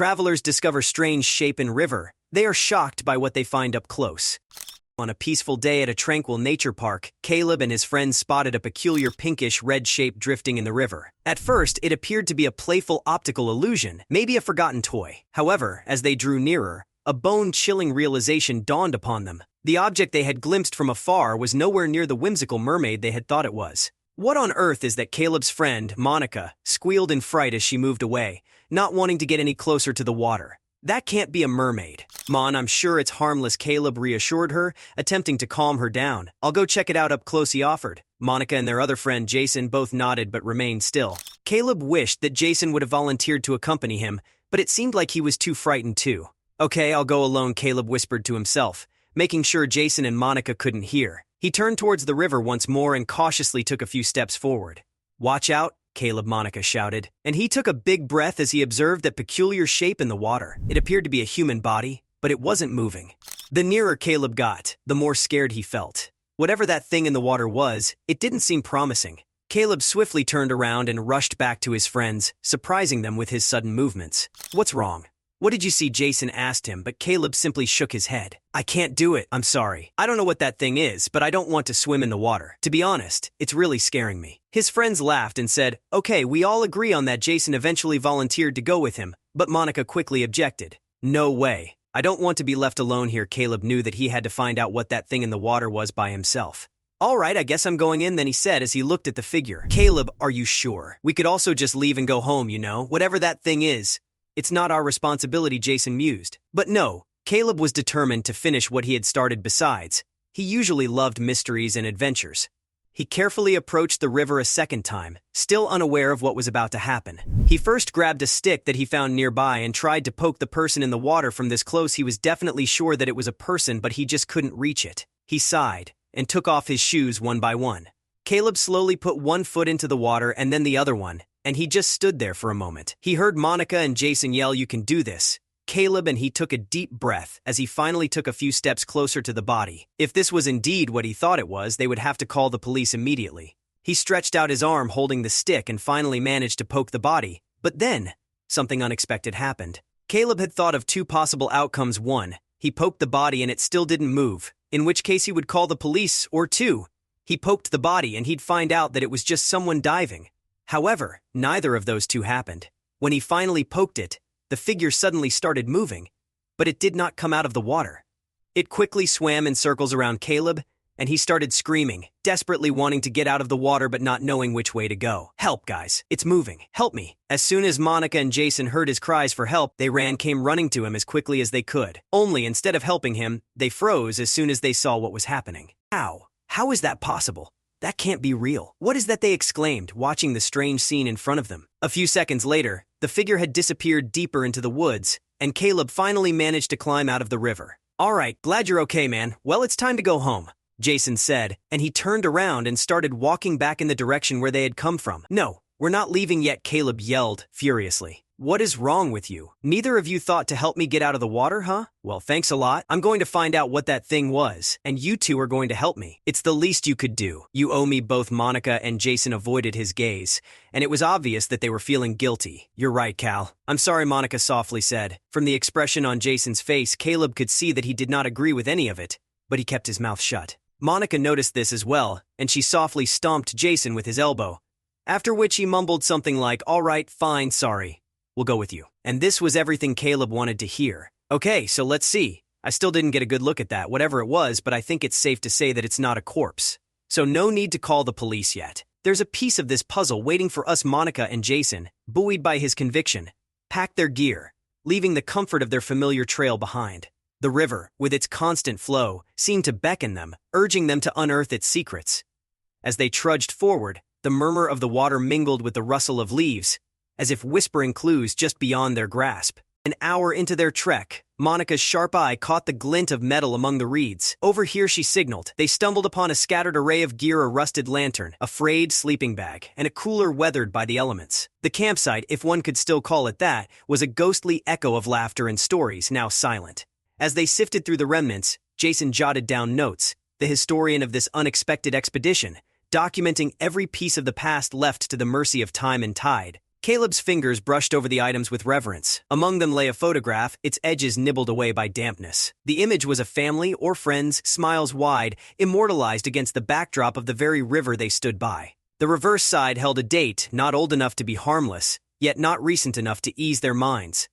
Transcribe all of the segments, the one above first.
Travelers discover strange shape in river. They are shocked by what they find up close. On a peaceful day at a tranquil nature park, Caleb and his friends spotted a peculiar pinkish-red shape drifting in the river. At first, it appeared to be a playful optical illusion, maybe a forgotten toy. However, as they drew nearer, a bone-chilling realization dawned upon them. The object they had glimpsed from afar was nowhere near the whimsical mermaid they had thought it was. What on earth is that? Caleb's friend, Monica, squealed in fright as she moved away, not wanting to get any closer to the water. That can't be a mermaid. Mon, I'm sure it's harmless, Caleb reassured her, attempting to calm her down. I'll go check it out up close, he offered. Monica and their other friend Jason both nodded but remained still. Caleb wished that Jason would have volunteered to accompany him, but it seemed like he was too frightened too. Okay, I'll go alone, Caleb whispered to himself, making sure Jason and Monica couldn't hear. He turned towards the river once more and cautiously took a few steps forward. Watch out, Caleb, Monica shouted, and he took a big breath as he observed that peculiar shape in the water. It appeared to be a human body, but it wasn't moving. The nearer Caleb got, the more scared he felt. Whatever that thing in the water was, it didn't seem promising. Caleb swiftly turned around and rushed back to his friends, surprising them with his sudden movements. What's wrong? What did you see? Jason asked him, but Caleb simply shook his head. I can't do it, I'm sorry. I don't know what that thing is, but I don't want to swim in the water. To be honest, it's really scaring me. His friends laughed and said, okay, we all agree on that. Jason eventually volunteered to go with him, but Monica quickly objected. No way. I don't want to be left alone here. Caleb knew that he had to find out what that thing in the water was by himself. All right, I guess I'm going in then, he said as he looked at the figure. Caleb, are you sure? We could also just leave and go home, you know, whatever that thing is. It's not our responsibility, Jason mused. But no, Caleb was determined to finish what he had started. Besides, he usually loved mysteries and adventures. He carefully approached the river a second time, still unaware of what was about to happen. He first grabbed a stick that he found nearby and tried to poke the person in the water. From this close, he was definitely sure that it was a person, but he just couldn't reach it. He sighed and took off his shoes one by one. Caleb slowly put one foot into the water and then the other one, and he just stood there for a moment. He heard Monica and Jason yell, "You can do this, Caleb," and he took a deep breath as he finally took a few steps closer to the body. If this was indeed what he thought it was, they would have to call the police immediately. He stretched out his arm holding the stick and finally managed to poke the body. But then, something unexpected happened. Caleb had thought of two possible outcomes. One, he poked the body and it still didn't move, in which case he would call the police, or two, he poked the body and he'd find out that it was just someone diving. However, neither of those two happened. When he finally poked it, the figure suddenly started moving, but it did not come out of the water. It quickly swam in circles around Caleb, and he started screaming, desperately wanting to get out of the water but not knowing which way to go. Help, guys, it's moving, help me. As soon as Monica and Jason heard his cries for help, they came running to him as quickly as they could. Only instead of helping him, they froze as soon as they saw what was happening. How is that possible? That can't be real. What is that? They exclaimed, watching the strange scene in front of them. A few seconds later, the figure had disappeared deeper into the woods, and Caleb finally managed to climb out of the river. All right, glad you're okay, man. Well, it's time to go home, Jason said, and he turned around and started walking back in the direction where they had come from. No, we're not leaving yet, Caleb yelled furiously. What is wrong with you? Neither of you thought to help me get out of the water, huh? Well, thanks a lot. I'm going to find out what that thing was, and you two are going to help me. It's the least you could do. You owe me. Both Monica and Jason avoided his gaze, and it was obvious that they were feeling guilty. You're right, Cal. I'm sorry, Monica softly said. From the expression on Jason's face, Caleb could see that he did not agree with any of it, but he kept his mouth shut. Monica noticed this as well, and she softly stomped Jason with his elbow, after which he mumbled something like, all right, fine, sorry. We'll go with you. And this was everything Caleb wanted to hear. Okay, so let's see. I still didn't get a good look at that, whatever it was, but I think it's safe to say that it's not a corpse. So no need to call the police yet. There's a piece of this puzzle waiting for us. Monica and Jason, buoyed by his conviction, packed their gear, leaving the comfort of their familiar trail behind. The river, with its constant flow, seemed to beckon them, urging them to unearth its secrets. As they trudged forward, the murmur of the water mingled with the rustle of leaves, as if whispering clues just beyond their grasp. An hour into their trek, Monica's sharp eye caught the glint of metal among the reeds. Over here, she signaled. They stumbled upon a scattered array of gear: a rusted lantern, a frayed sleeping bag, and a cooler weathered by the elements. The campsite, if one could still call it that, was a ghostly echo of laughter and stories, now silent. As they sifted through the remnants, Jason jotted down notes, the historian of this unexpected expedition, documenting every piece of the past left to the mercy of time and tide. Caleb's fingers brushed over the items with reverence. Among them lay a photograph, its edges nibbled away by dampness. The image was a family or friends, smiles wide, immortalized against the backdrop of the very river they stood by. The reverse side held a date, not old enough to be harmless, yet not recent enough to ease their minds.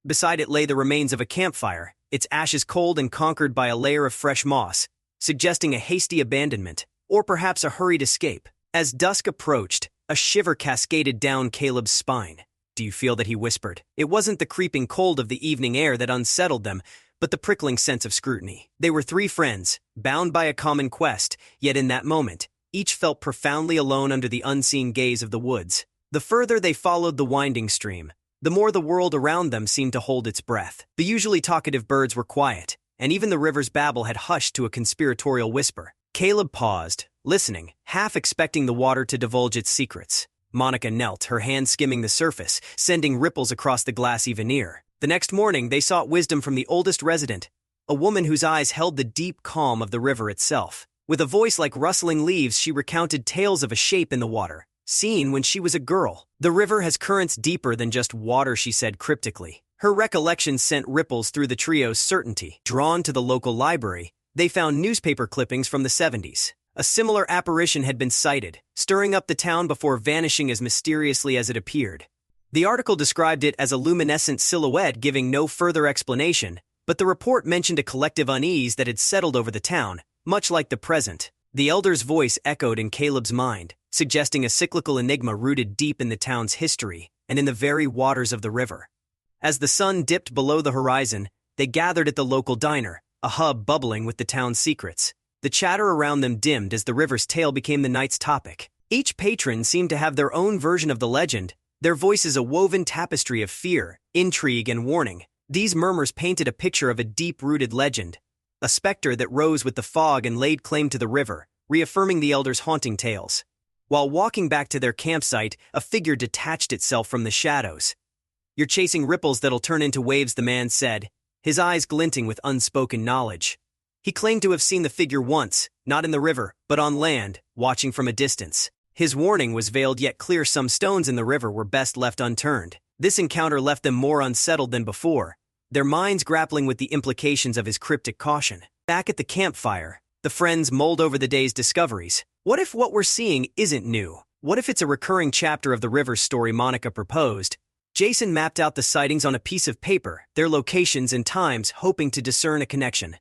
Beside it lay the remains of a campfire, its ashes cold and conquered by a layer of fresh moss, suggesting a hasty abandonment, or perhaps a hurried escape. As dusk approached, a shiver cascaded down Caleb's spine. "Do you feel that?" he whispered. It wasn't the creeping cold of the evening air that unsettled them, but the prickling sense of scrutiny. They were three friends, bound by a common quest, yet in that moment, each felt profoundly alone under the unseen gaze of the woods. The further they followed the winding stream, the more the world around them seemed to hold its breath. The usually talkative birds were quiet, and even the river's babble had hushed to a conspiratorial whisper. Caleb paused, listening, half expecting the water to divulge its secrets. Monica knelt, her hand skimming the surface, sending ripples across the glassy veneer. The next morning, they sought wisdom from the oldest resident, a woman whose eyes held the deep calm of the river itself. With a voice like rustling leaves, she recounted tales of a shape in the water, seen when she was a girl. "The river has currents deeper than just water," she said cryptically. Her recollections sent ripples through the trio's certainty. Drawn to the local library, they found newspaper clippings from the 70s. A similar apparition had been sighted, stirring up the town before vanishing as mysteriously as it appeared. The article described it as a luminescent silhouette, giving no further explanation, but the report mentioned a collective unease that had settled over the town, much like the present. The elder's voice echoed in Caleb's mind, suggesting a cyclical enigma rooted deep in the town's history and in the very waters of the river. As the sun dipped below the horizon, they gathered at the local diner, a hub bubbling with the town's secrets. The chatter around them dimmed as the river's tale became the night's topic. Each patron seemed to have their own version of the legend, their voices a woven tapestry of fear, intrigue, and warning. These murmurs painted a picture of a deep-rooted legend, a specter that rose with the fog and laid claim to the river, reaffirming the elders' haunting tales. While walking back to their campsite, a figure detached itself from the shadows. "You're chasing ripples that'll turn into waves," the man said, his eyes glinting with unspoken knowledge. He claimed to have seen the figure once, not in the river, but on land, watching from a distance. His warning was veiled yet clear: some stones in the river were best left unturned. This encounter left them more unsettled than before, their minds grappling with the implications of his cryptic caution. Back at the campfire, the friends mulled over the day's discoveries. What if what we're seeing isn't new? What if it's a recurring chapter of the river's story? Monica proposed. Jason mapped out the sightings on a piece of paper, their locations and times, hoping to discern a connection.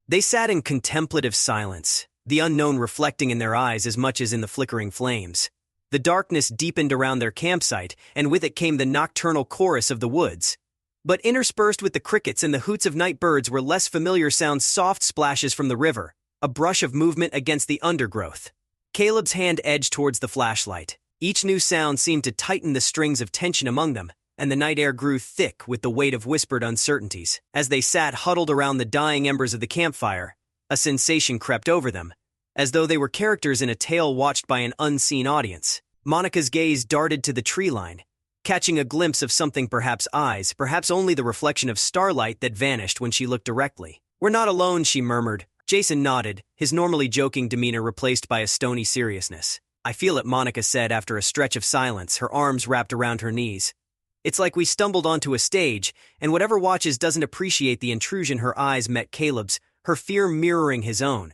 They sat in contemplative silence, the unknown reflecting in their eyes as much as in the flickering flames. The darkness deepened around their campsite, and with it came the nocturnal chorus of the woods. But interspersed with the crickets and the hoots of night birds were less familiar sounds: soft splashes from the river, a brush of movement against the undergrowth. Caleb's hand edged towards the flashlight. Each new sound seemed to tighten the strings of tension among them, and the night air grew thick with the weight of whispered uncertainties. As they sat huddled around the dying embers of the campfire, a sensation crept over them, as though they were characters in a tale watched by an unseen audience. Monica's gaze darted to the tree line, catching a glimpse of something, perhaps eyes, perhaps only the reflection of starlight that vanished when she looked directly. "We're not alone," she murmured. Jason nodded, his normally joking demeanor replaced by a stony seriousness. "I feel it," Monica said after a stretch of silence, her arms wrapped around her knees. "It's like we stumbled onto a stage, and whatever watches doesn't appreciate the intrusion." Her eyes met Caleb's, her fear mirroring his own.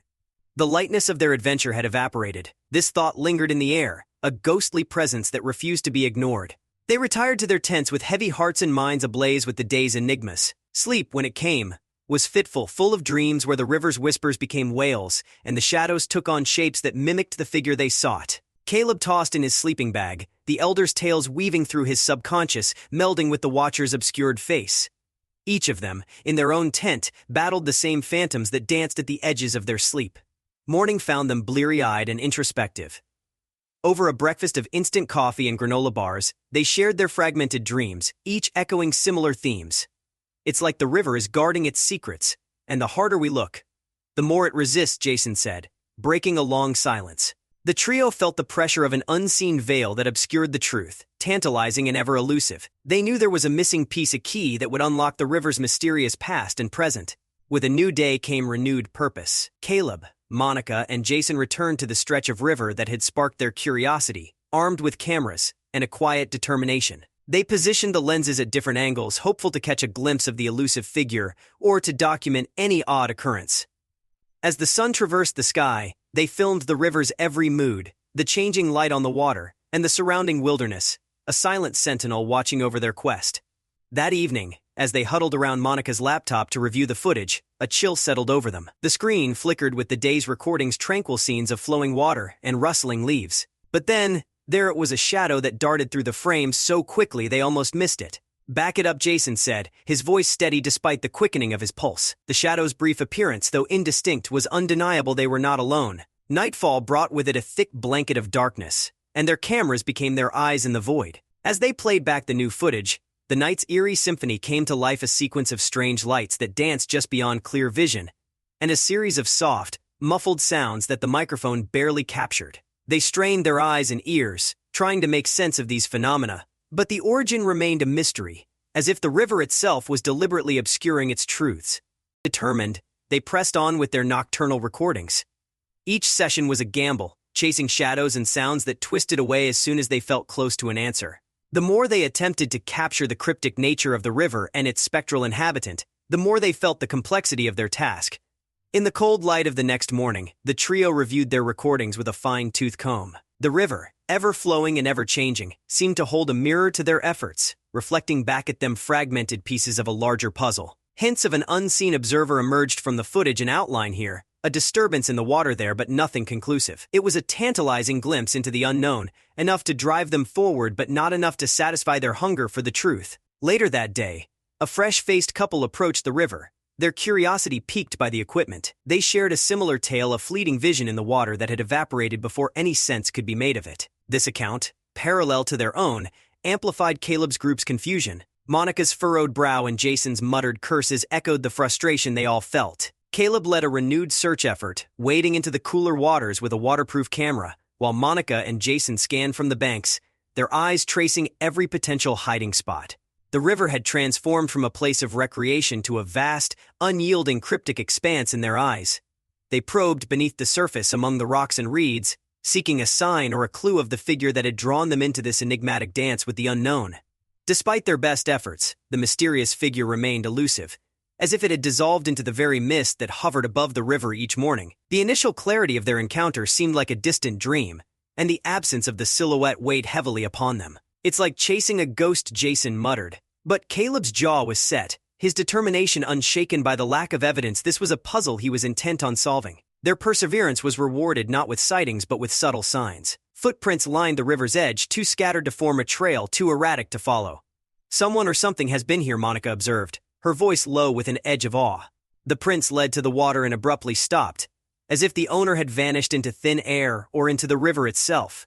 The lightness of their adventure had evaporated. This thought lingered in the air, a ghostly presence that refused to be ignored. They retired to their tents with heavy hearts and minds ablaze with the day's enigmas. Sleep, when it came, was fitful, full of dreams where the river's whispers became wails, and the shadows took on shapes that mimicked the figure they sought. Caleb tossed in his sleeping bag, the elders' tales weaving through his subconscious, melding with the watcher's obscured face. Each of them, in their own tent, battled the same phantoms that danced at the edges of their sleep. Morning found them bleary-eyed and introspective. Over a breakfast of instant coffee and granola bars, they shared their fragmented dreams, each echoing similar themes. "It's like the river is guarding its secrets, and the harder we look, the more it resists," Jason said, breaking a long silence. The trio felt the pressure of an unseen veil that obscured the truth, tantalizing and ever elusive. They knew there was a missing piece, a key that would unlock the river's mysterious past and present. With a new day came renewed purpose. Caleb, Monica, and Jason returned to the stretch of river that had sparked their curiosity. Armed with cameras, and a quiet determination. They positioned the lenses at different angles, hopeful to catch a glimpse of the elusive figure or to document any odd occurrence. As the sun traversed the sky, they filmed the river's every mood, the changing light on the water, and the surrounding wilderness, a silent sentinel watching over their quest. That evening, as they huddled around Monica's laptop to review the footage, a chill settled over them. The screen flickered with the day's recording's tranquil scenes of flowing water and rustling leaves. But then, there it was, a shadow that darted through the frame so quickly they almost missed it. "Back it up," Jason said, his voice steady despite the quickening of his pulse. The shadow's brief appearance, though indistinct, was undeniable. They were not alone. Nightfall brought with it a thick blanket of darkness, and their cameras became their eyes in the void. As they played back the new footage, the night's eerie symphony came to life, a sequence of strange lights that danced just beyond clear vision, and a series of soft, muffled sounds that the microphone barely captured. They strained their eyes and ears, trying to make sense of these phenomena, but the origin remained a mystery, as if the river itself was deliberately obscuring its truths. Determined, they pressed on with their nocturnal recordings. Each session was a gamble, chasing shadows and sounds that twisted away as soon as they felt close to an answer. The more they attempted to capture the cryptic nature of the river and its spectral inhabitant, the more they felt the complexity of their task. In the cold light of the next morning, the trio reviewed their recordings with a fine-tooth comb. The river, ever-flowing and ever-changing, seemed to hold a mirror to their efforts, reflecting back at them fragmented pieces of a larger puzzle. Hints of an unseen observer emerged from the footage and outline here, a disturbance in the water there, but nothing conclusive. It was a tantalizing glimpse into the unknown, enough to drive them forward but not enough to satisfy their hunger for the truth. Later that day, a fresh-faced couple approached the river, their curiosity piqued by the equipment. They shared a similar tale of fleeting vision in the water that had evaporated before any sense could be made of it. This account, parallel to their own, amplified Caleb's group's confusion. Monica's furrowed brow and Jason's muttered curses echoed the frustration they all felt. Caleb led a renewed search effort, wading into the cooler waters with a waterproof camera, while Monica and Jason scanned from the banks, their eyes tracing every potential hiding spot. The river had transformed from a place of recreation to a vast, unyielding cryptic expanse in their eyes. They probed beneath the surface among the rocks and reeds, seeking a sign or a clue of the figure that had drawn them into this enigmatic dance with the unknown. Despite their best efforts, the mysterious figure remained elusive, as if it had dissolved into the very mist that hovered above the river each morning. The initial clarity of their encounter seemed like a distant dream, and the absence of the silhouette weighed heavily upon them. "It's like chasing a ghost," Jason muttered. But Caleb's jaw was set, his determination unshaken by the lack of evidence. This was a puzzle he was intent on solving. Their perseverance was rewarded not with sightings but with subtle signs. Footprints lined the river's edge, too scattered to form a trail, too erratic to follow. "Someone or something has been here," Monica observed, her voice low with an edge of awe. The prints led to the water and abruptly stopped, as if the owner had vanished into thin air or into the river itself.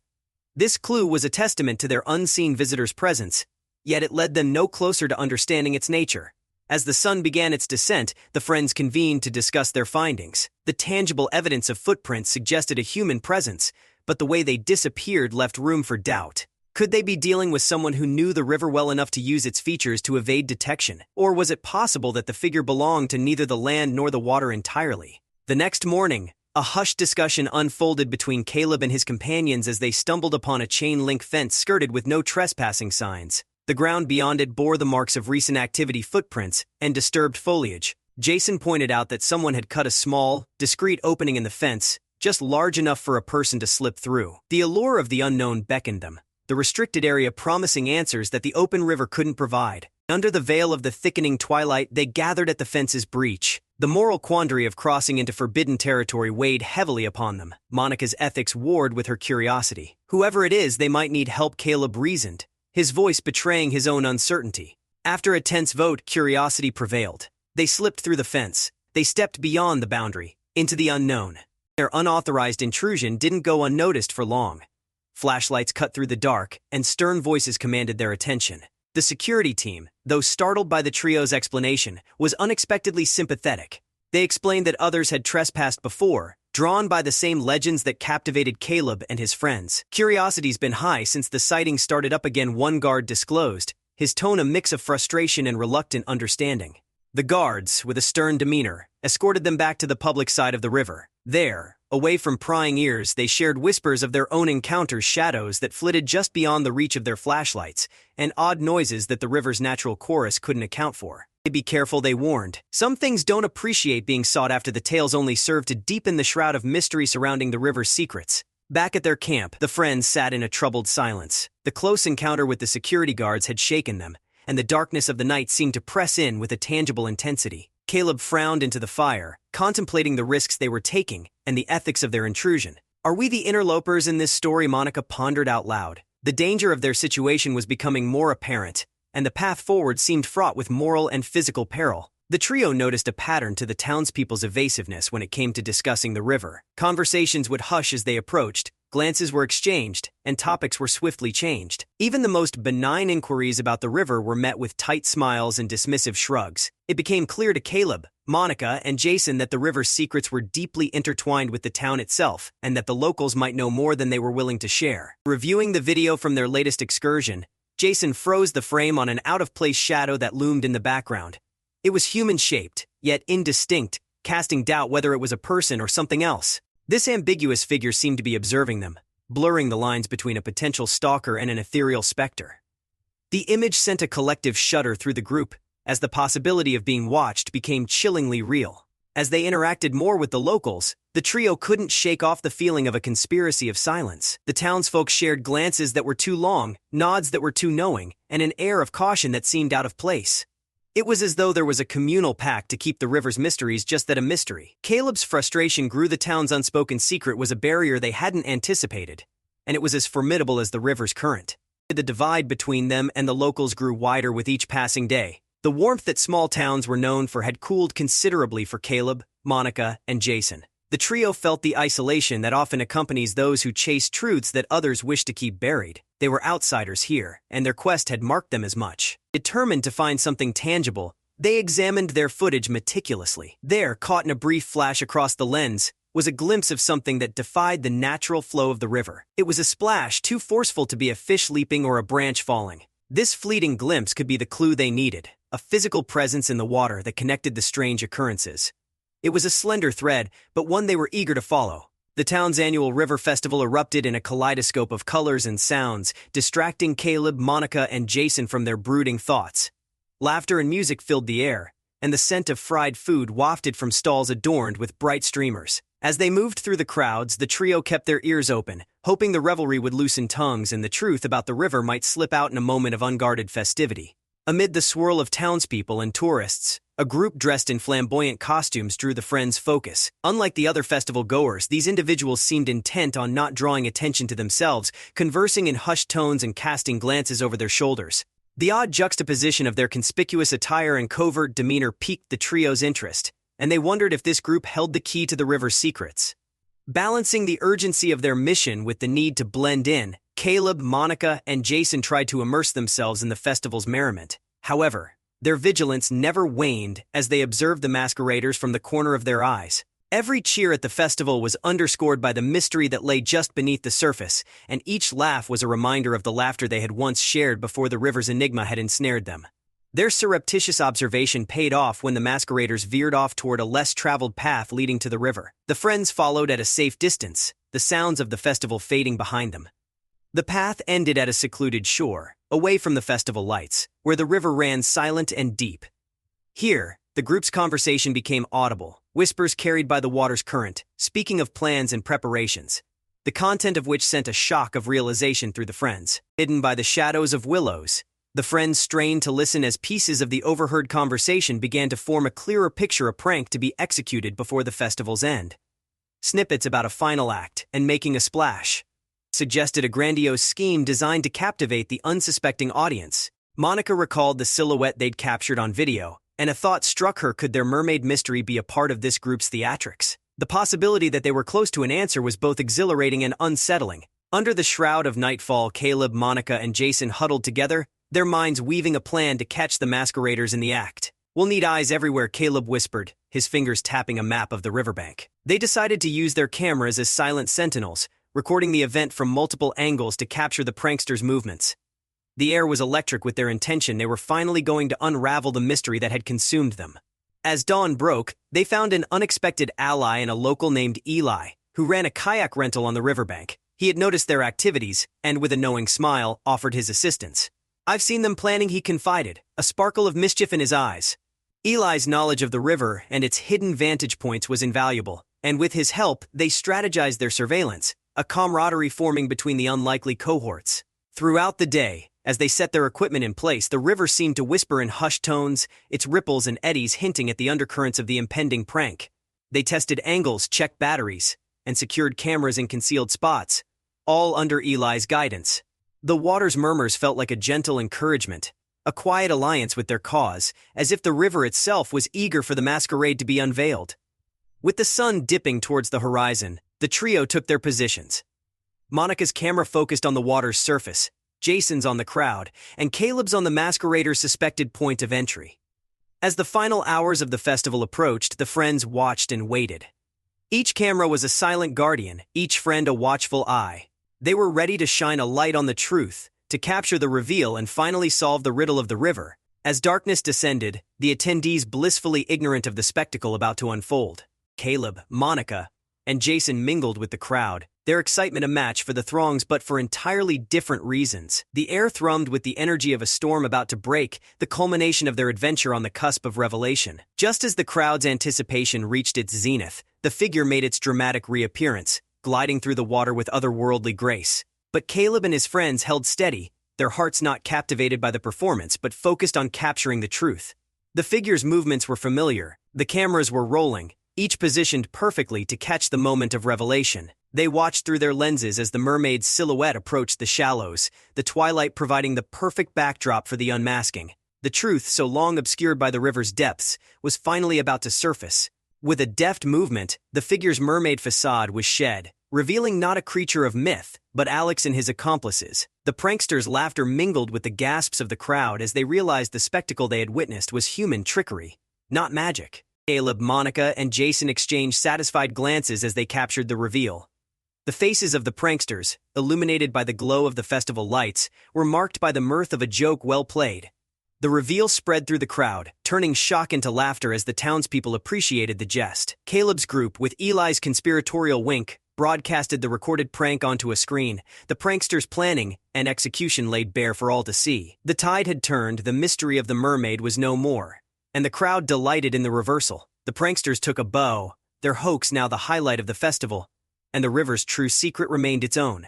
This clue was a testament to their unseen visitor's presence, yet it led them no closer to understanding its nature. As the sun began its descent, the friends convened to discuss their findings. The tangible evidence of footprints suggested a human presence, but the way they disappeared left room for doubt. Could they be dealing with someone who knew the river well enough to use its features to evade detection? Or was it possible that the figure belonged to neither the land nor the water entirely? The next morning, a hushed discussion unfolded between Caleb and his companions as they stumbled upon a chain-link fence skirted with no trespassing signs. The ground beyond it bore the marks of recent activity, footprints, and disturbed foliage. Jason pointed out that someone had cut a small, discreet opening in the fence, just large enough for a person to slip through. The allure of the unknown beckoned them, the restricted area promising answers that the open river couldn't provide. Under the veil of the thickening twilight, they gathered at the fence's breach. The moral quandary of crossing into forbidden territory weighed heavily upon them. Monica's ethics warred with her curiosity. Whoever it is, they might need help, Caleb reasoned, his voice betraying his own uncertainty. After a tense vote, curiosity prevailed. They slipped through the fence. They stepped beyond the boundary, into the unknown. Their unauthorized intrusion didn't go unnoticed for long. Flashlights cut through the dark, and stern voices commanded their attention. The security team, though startled by the trio's explanation, was unexpectedly sympathetic. They explained that others had trespassed before, drawn by the same legends that captivated Caleb and his friends. Curiosity's been high since the sighting started up again, one guard disclosed, his tone a mix of frustration and reluctant understanding. The guards, with a stern demeanor, escorted them back to the public side of the river. There, away from prying ears, they shared whispers of their own encounters, shadows that flitted just beyond the reach of their flashlights, and odd noises that the river's natural chorus couldn't account for. Be careful, they warned. Some things don't appreciate being sought after. The tales only serve to deepen the shroud of mystery surrounding the river's secrets. Back at their camp, the friends sat in a troubled silence. The close encounter with the security guards had shaken them, and the darkness of the night seemed to press in with a tangible intensity. Caleb frowned into the fire, contemplating the risks they were taking and the ethics of their intrusion. Are we the interlopers in this story? Monica pondered out loud. The danger of their situation was becoming more apparent, and the path forward seemed fraught with moral and physical peril. The trio noticed a pattern to the townspeople's evasiveness when it came to discussing the river. Conversations would hush as they approached, glances were exchanged, and topics were swiftly changed. Even the most benign inquiries about the river were met with tight smiles and dismissive shrugs. It became clear to Caleb, Monica, and Jason that the river's secrets were deeply intertwined with the town itself, and that the locals might know more than they were willing to share. Reviewing the video from their latest excursion, Jason froze the frame on an out-of-place shadow that loomed in the background. It was human-shaped, yet indistinct, casting doubt whether it was a person or something else. This ambiguous figure seemed to be observing them, blurring the lines between a potential stalker and an ethereal specter. The image sent a collective shudder through the group, as the possibility of being watched became chillingly real. As they interacted more with the locals, the trio couldn't shake off the feeling of a conspiracy of silence. The townsfolk shared glances that were too long, nods that were too knowing, and an air of caution that seemed out of place. It was as though there was a communal pact to keep the river's mysteries just that, a mystery. Caleb's frustration grew. The town's unspoken secret was a barrier they hadn't anticipated, and it was as formidable as the river's current. The divide between them and the locals grew wider with each passing day. The warmth that small towns were known for had cooled considerably for Caleb, Monica, and Jason. The trio felt the isolation that often accompanies those who chase truths that others wish to keep buried. They were outsiders here, and their quest had marked them as much. Determined to find something tangible, they examined their footage meticulously. There, caught in a brief flash across the lens, was a glimpse of something that defied the natural flow of the river. It was a splash too forceful to be a fish leaping or a branch falling. This fleeting glimpse could be the clue they needed, a physical presence in the water that connected the strange occurrences. It was a slender thread, but one they were eager to follow. The town's annual river festival erupted in a kaleidoscope of colors and sounds, distracting Caleb, Monica, and Jason from their brooding thoughts. Laughter and music filled the air, and the scent of fried food wafted from stalls adorned with bright streamers. As they moved through the crowds, the trio kept their ears open, hoping the revelry would loosen tongues and the truth about the river might slip out in a moment of unguarded festivity. Amid the swirl of townspeople and tourists, a group dressed in flamboyant costumes drew the friends' focus. Unlike the other festival goers, these individuals seemed intent on not drawing attention to themselves, conversing in hushed tones and casting glances over their shoulders. The odd juxtaposition of their conspicuous attire and covert demeanor piqued the trio's interest, and they wondered if this group held the key to the river's secrets. Balancing the urgency of their mission with the need to blend in, Caleb, Monica, and Jason tried to immerse themselves in the festival's merriment. However, their vigilance never waned as they observed the masqueraders from the corner of their eyes. Every cheer at the festival was underscored by the mystery that lay just beneath the surface, and each laugh was a reminder of the laughter they had once shared before the river's enigma had ensnared them. Their surreptitious observation paid off when the masqueraders veered off toward a less traveled path leading to the river. The friends followed at a safe distance, the sounds of the festival fading behind them. The path ended at a secluded shore, away from the festival lights, where the river ran silent and deep. Here, the group's conversation became audible, whispers carried by the water's current, speaking of plans and preparations, the content of which sent a shock of realization through the friends. Hidden by the shadows of willows, the friends strained to listen as pieces of the overheard conversation began to form a clearer picture, a prank to be executed before the festival's end. Snippets about a final act and making a splash suggested a grandiose scheme designed to captivate the unsuspecting audience. Monica recalled the silhouette they'd captured on video, and a thought struck her: could their mermaid mystery be a part of this group's theatrics? The possibility that they were close to an answer was both exhilarating and unsettling. Under the shroud of nightfall, Caleb, Monica, and Jason huddled together, their minds weaving a plan to catch the masqueraders in the act. "We'll need eyes everywhere," Caleb whispered, his fingers tapping a map of the riverbank. They decided to use their cameras as silent sentinels, recording the event from multiple angles to capture the pranksters' movements. The air was electric with their intention. They were finally going to unravel the mystery that had consumed them. As dawn broke, They found an unexpected ally in a local named Eli, who ran a kayak rental on the riverbank. He had noticed their activities and, with a knowing smile, offered his assistance. "I've seen them planning," he confided, a sparkle of mischief in his eyes. Eli's knowledge of the river and its hidden vantage points was invaluable, and with his help, they strategized their surveillance, a camaraderie forming between the unlikely cohorts. Throughout the day, as they set their equipment in place, the river seemed to whisper in hushed tones, its ripples and eddies hinting at the undercurrents of the impending prank. They tested angles, checked batteries, and secured cameras in concealed spots, all under Eli's guidance. The water's murmurs felt like a gentle encouragement, a quiet alliance with their cause, as if the river itself was eager for the masquerade to be unveiled. With the sun dipping towards the horizon, the trio took their positions. Monica's camera focused on the water's surface, Jason's on the crowd, and Caleb's on the masquerader's suspected point of entry. As the final hours of the festival approached, the friends watched and waited. Each camera was a silent guardian, each friend a watchful eye. They were ready to shine a light on the truth, to capture the reveal and finally solve the riddle of the river. As darkness descended, the attendees blissfully ignorant of the spectacle about to unfold. Caleb, Monica, and Jason mingled with the crowd, their excitement a match for the throngs but for entirely different reasons. The air thrummed with the energy of a storm about to break, the culmination of their adventure on the cusp of revelation. Just as the crowd's anticipation reached its zenith, the figure made its dramatic reappearance, gliding through the water with otherworldly grace. But Caleb and his friends held steady, their hearts not captivated by the performance but focused on capturing the truth. The figure's movements were familiar, the cameras were rolling, each positioned perfectly to catch the moment of revelation. They watched through their lenses as the mermaid's silhouette approached the shallows, the twilight providing the perfect backdrop for the unmasking. The truth, so long obscured by the river's depths, was finally about to surface. With a deft movement, the figure's mermaid facade was shed, revealing not a creature of myth, but Alex and his accomplices. The pranksters' laughter mingled with the gasps of the crowd as they realized the spectacle they had witnessed was human trickery, not magic. Caleb, Monica, and Jason exchanged satisfied glances as they captured the reveal. The faces of the pranksters, illuminated by the glow of the festival lights, were marked by the mirth of a joke well played. The reveal spread through the crowd, turning shock into laughter as the townspeople appreciated the jest. Caleb's group, with Eli's conspiratorial wink, broadcasted the recorded prank onto a screen, the pranksters' planning and execution laid bare for all to see. The tide had turned, the mystery of the mermaid was no more, and the crowd delighted in the reversal. The pranksters took a bow, their hoax now the highlight of the festival, and the river's true secret remained its own.